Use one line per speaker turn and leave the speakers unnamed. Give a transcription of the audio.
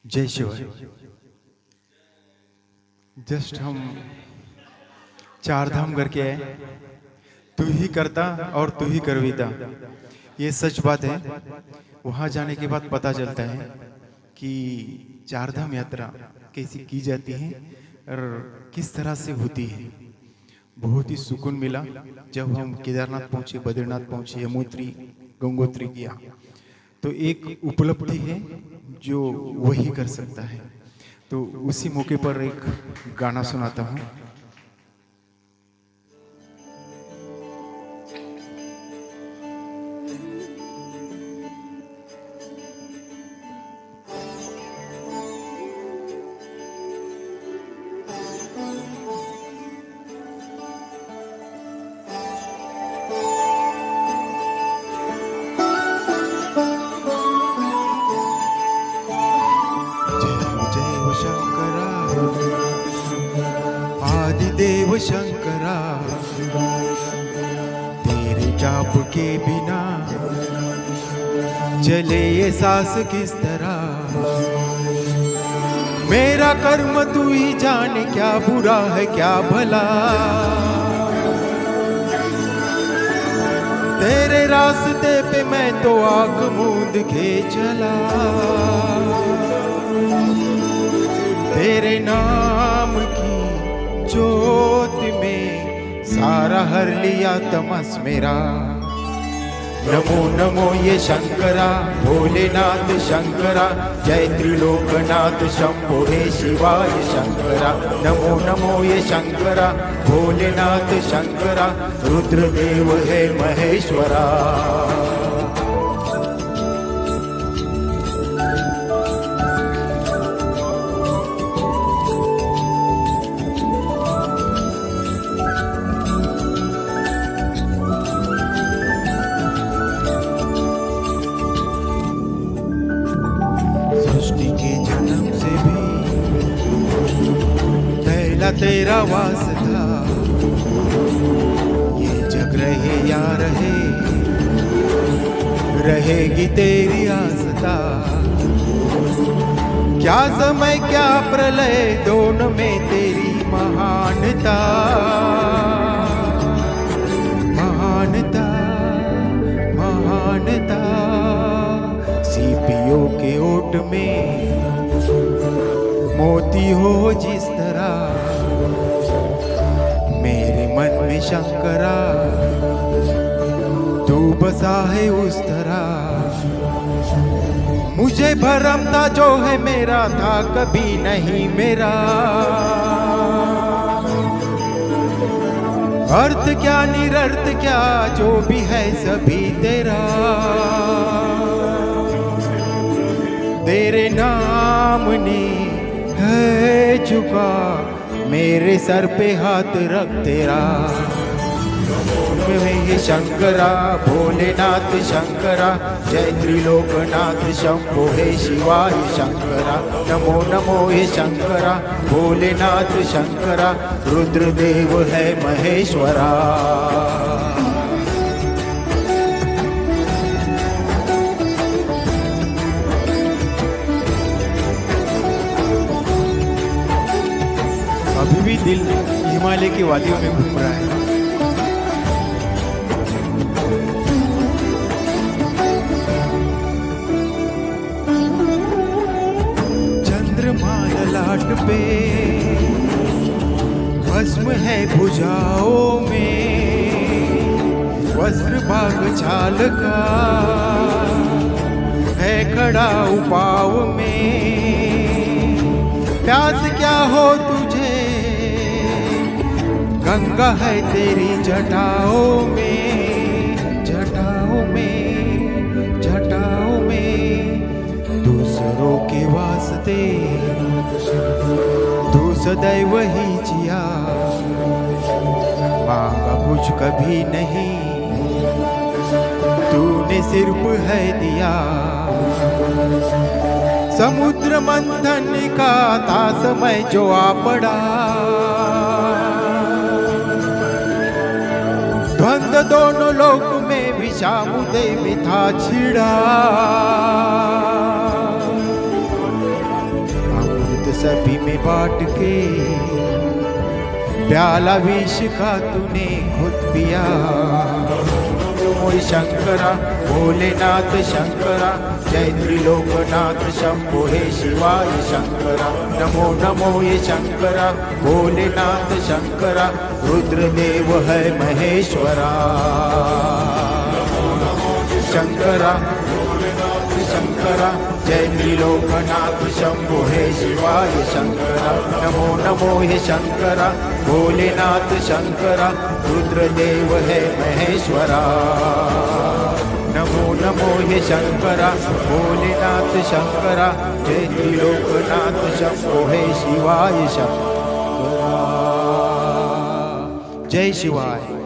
जय शिव। जस्ट हम चार धाम करके आए। तू ही करता और तू ही करवीता, ये सच बात है। वहाँ जाने के बाद पता चलता है कि चार धाम यात्रा कैसी की जाती है और किस तरह से होती है। बहुत ही सुकून मिला जब हम केदारनाथ पहुँचे, बद्रीनाथ पहुँचे, यमुनोत्री गंगोत्री किया। तो एक उपलब्धि है जो वही कर सकता है। तो उसी मौके पर एक गाना सुनाता हूँ। जय जय शंकरा, आदिदेव शंकरा, तेरे जाप के बिना चले ये सांस किस तरह। मेरा कर्म तू ही जाने, क्या बुरा है क्या भला। तेरे रास्ते पे मैं तो आंख मूंद के चला। तेरे नाम की ज्योत में सारा हर लिया तमस मेरा। नमो नमो ये शंकरा, भोलेनाथ शंकरा, जय त्रिलोकनाथ शंभो हे शिवाय शंकरा। नमो नमो ये शंकरा, भोलेनाथ शंकरा, रुद्रदेव है महेश्वरा। सृष्टि के जन्म से भी पहला तेरा वास था। ये जग रहे या रहे, रहेगी तेरी आस्था। क्या समय क्या प्रलय, दोनों में तेरी महानता। महानता महानता, सीपियों के ओट में मोती हो जिस तरह। मेरे मन में शंकरा तू बसा है उस तरह। मुझे भरम था जो है मेरा था कभी नहीं मेरा। अर्थ क्या निरर्थ क्या, जो भी है सभी तेरा। तेरे नाम ने है झुका, मेरे सर पे हाथ रख तेरा। हे शंकरा, भोलेनाथ शंकरा, जय त्रिलोकनाथ शंभो हे शिवाय शंकरा। नमो नमो हे शंकरा, भोलेनाथ शंकरा, रुद्रदेव है महेश्वरा। अभी भी दिल हिमालय की वादियों में घूम रहा है। चंद्रमा ललाट पे भस्म है भुजाओं में। वस्त्र बाग छाल का है खड़ा उपाव में। प्यास क्या हो तुझे, गंगा है तेरी जटाओं में। जटाओं में जटाओं में, दूसरों के वास्ते तू सदैव ही जिया। मांगा कुछ कभी नहीं, तूने सिर्फ है दिया। समुद्र मंथन का था समय जो आ पड़ा। द्वंद दोनों लोक में विषामुदय में था छिड़ा। बाट के, प्याला विष का तूने खुद पिया। मोहि शंकरा भोलेनाथ शंकरा, जय त्रिलोकनाथ शंभो हे शिवाय शंकरा। नमो नमो ये शंकरा भोलेनाथ शंकरा, रुद्रदेव है महेश्वरा। शंकरा शंकरा, जय त्रिलोकनाथ शंभो हे शिवाय शंकरा। नमो नमो हे शंकरा भोलेनाथ शंकरा, रुद्रदेव है महेश्वरा। नमो नमो हे शंकरा भोलेनाथ शंकरा, जय त्रिलोकनाथ शंभो हे शिवाय शंकरा। जय शिवाय।